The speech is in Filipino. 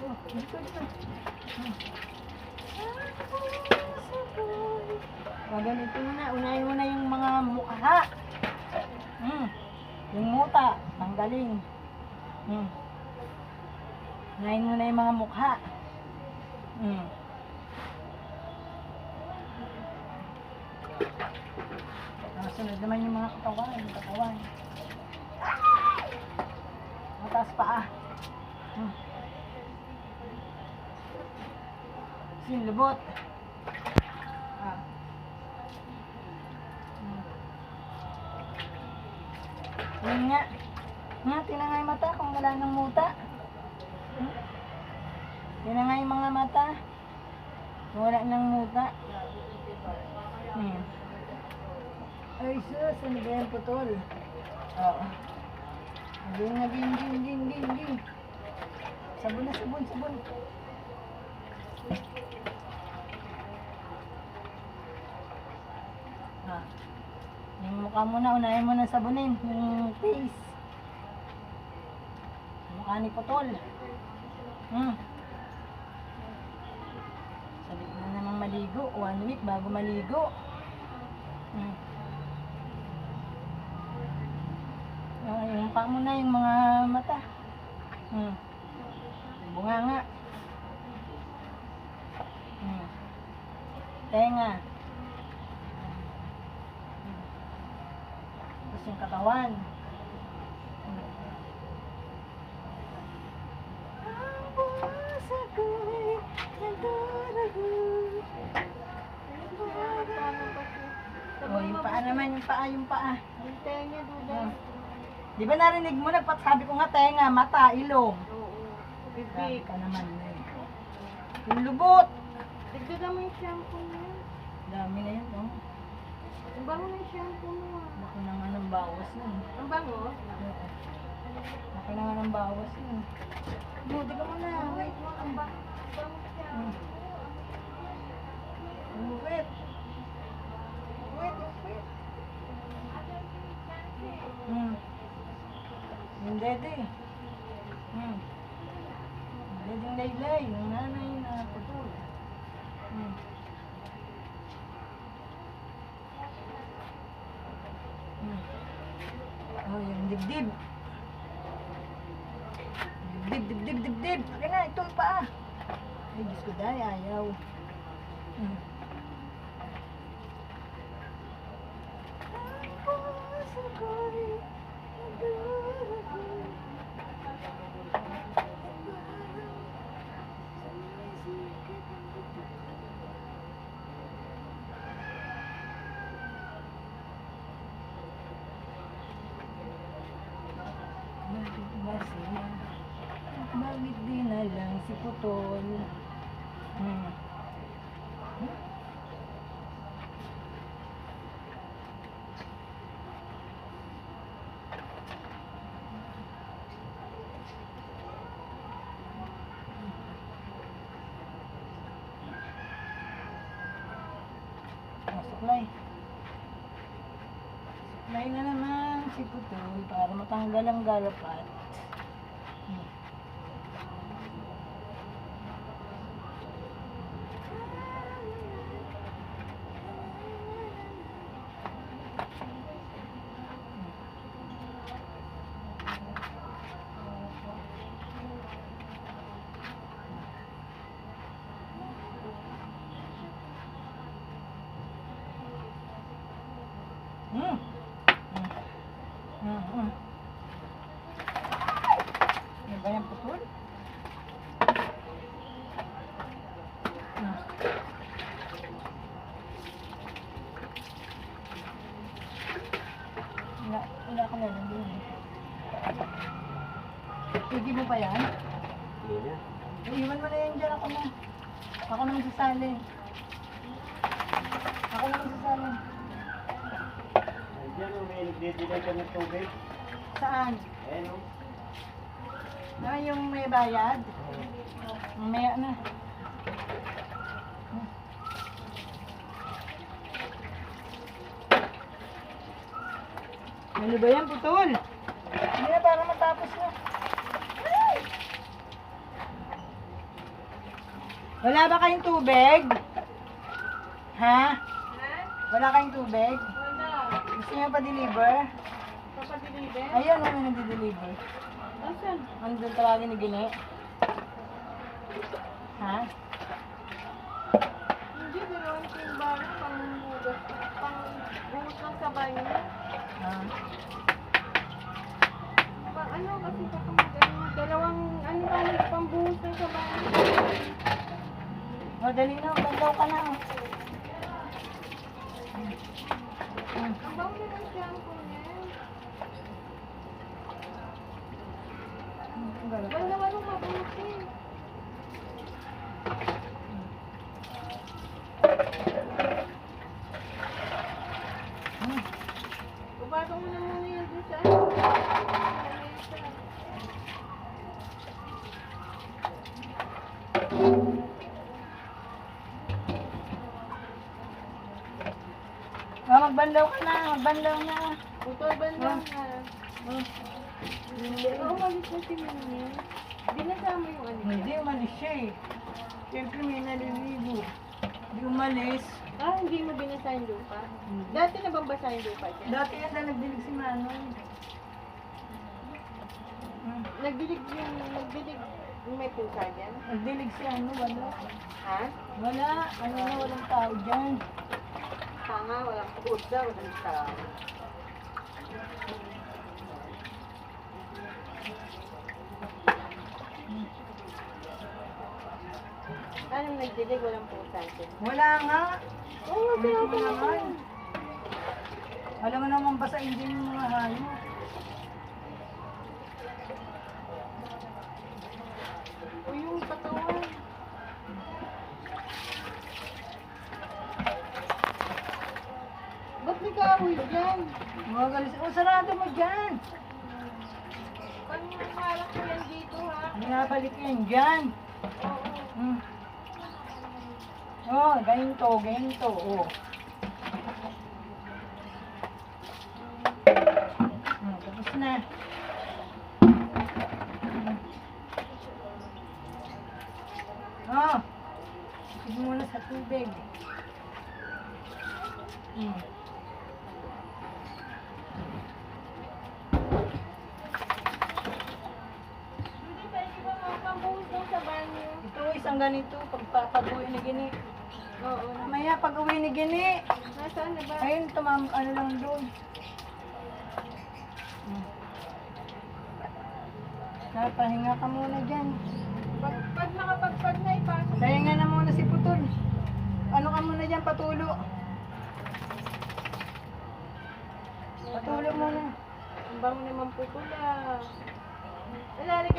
Dito, dito. Ganito muna. Unahin mo na yung mga mukha. Yung muta. Tanggalin. Unahin mo na yung mga mukha. Sunod naman yung mga katawan. Mataas pa Yung lubot. Yun nga. Tingnan nga yung mata kung wala ng muta. Tingnan nga yung mga mata. Kung wala ng muta. Ay sus, ano ba yan putol? Oo. Ging. Sabon na, sabon. Yung mukha mo na, unahin mo na sabunin. Yung face. Mukha ni putol. Sabi ko na namang maligo. 1 week bago maligo. Yung mukha mo na, yung mga mata. Bunganga. Tenga. Tapos yung katawan. Yung paa naman, yung paa. Yung tenga, duda. Di ba narinig mo, sabi ko nga tenga, mata, ilong. Oo. Bibig ka naman yung lubot. Dagdagan mo yung shampoo na yan. Dami na yan, no? Ang bango na yung shampoo mo. Laki na nga ng bawas nun. Ang bango? Laki na nga ng bawas nun. Buti ka muna. Wait mo, ang bango. Siya. Wait. Yung dede. Dedeng laylay. Yung nanay na putol. Yung dibdib. Dibdib. Akin na, ito yung paa. Ay, Diyos ko dahil, ayaw. Bakit di na lang si putol? Suklay. Suklay na naman si putol para matanggal ang galapat. Yan ba yung putol? Wala ka na lang din. Pwede mo pa yan? Hindi na. Iwan mo na yan dyan. Ako na magsasalin. Diyan o, may nagdidilay ka ng tubig. Saan? Ayan o. Yung may bayad? May ano? Ano ba yan, putol? Hindi na, para matapos na. Wala ba kayong tubig? Ha? Ha? Wala kayong tubig? Wala. Gusto niyo pa-deliver? Papadeliver? Ayun, may nagdi-deliver. Asan? Andun tawagin ni Gine. Ha? Hindi, dalawang ko yung balong pang-bugas. Pang-buhos ng sabay niya. Ah. Ano kasi baka mag-ano. Dalawang ano ba pang-buhos ng sabay niya. O, dali na. Bandaw ka na. Ang bango naman shampoo niya. Banda walang mabuhos eh. Upatong mo na muna yan doon sa ano. Magbandaw ka na. Magbandaw na. Putol banda na. Oh. Oo, umalis na si Mimi. Binasama yung ano niya. Hindi umalis siya eh. Siyempre may naliligo. Hindi umalis. Ah, hindi mo binasa yung lupa? Dati na bang basa yung lupa siya? Dati yan na nagdilig si Manoy. Nagdilig yung may pusa dyan? Nagdilig si ano, wala. Ha? Wala. Ano na, walang tao dyan. Tanga, walang pusa, walang tao. Anong nagdilig, walang pusa dyan? Wala nga. Oo, Hindi kaya mo naman. Alam mo naman basahin din yung mga hayop. O yung katawan. Ba't may kahoy dyan? Mga galis. O, sarado mo dyan. Pag malak ko yan dito ha? Binabalik yan dyan. Oo. Hmm. Oh, ganito, ganito. Oh. Tapos na. Oh. Sige muna sa tubig. Hmm. Hindi, pwede ba mapambuhos lang sa banyo? Ito, isang ganito. Pag-uwi ni Gini. Oo. Mamaya, pag-uwi ni Gini. Nasaan na ba? Ayun, ano lang doon. Hmm. Pahinga ka muna dyan. Pag nakapagpag na ipasok. Pahinga na muna si Putol. Ano ka muna dyan, patulo. Patulo muna. Ang bango naman putula. Lalari ka